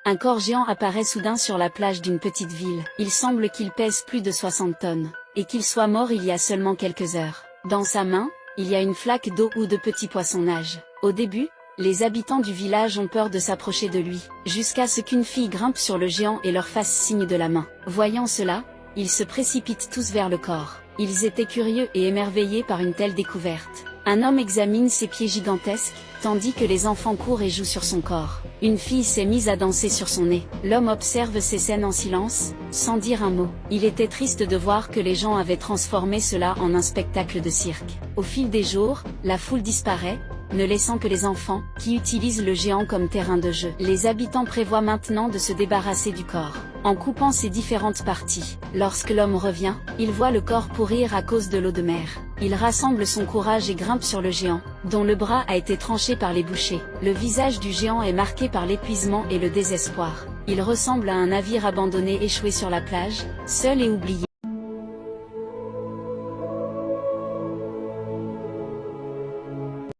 Un corps géant apparaît soudain sur la plage d'une petite ville. Il semble qu'il pèse plus de 60 tonnes, et qu'il soit mort il y a seulement quelques heures. Dans sa main, il y a une flaque d'eau où de petits poissons nagent. Au début, les habitants du village ont peur de s'approcher de lui, jusqu'à ce qu'une fille grimpe sur le géant et leur fasse signe de la main. Voyant cela, ils se précipitent tous vers le corps. Ils étaient curieux et émerveillés par une telle découverte. Un homme examine ses pieds gigantesques, tandis que les enfants courent et jouent sur son corps. Une fille s'est mise à danser sur son nez. L'homme observe ces scènes en silence, sans dire un mot. Il était triste de voir que les gens avaient transformé cela en un spectacle de cirque. Au fil des jours, la foule disparaît, ne laissant que les enfants, qui utilisent le géant comme terrain de jeu. Les habitants prévoient maintenant de se débarrasser du corps, en coupant ses différentes parties. Lorsque l'homme revient, il voit le corps pourrir à cause de l'eau de mer. Il rassemble son courage et grimpe sur le géant, dont le bras a été tranché par les bouchers. Le visage du géant est marqué par l'épuisement et le désespoir. Il ressemble à un navire abandonné échoué sur la plage, seul et oublié.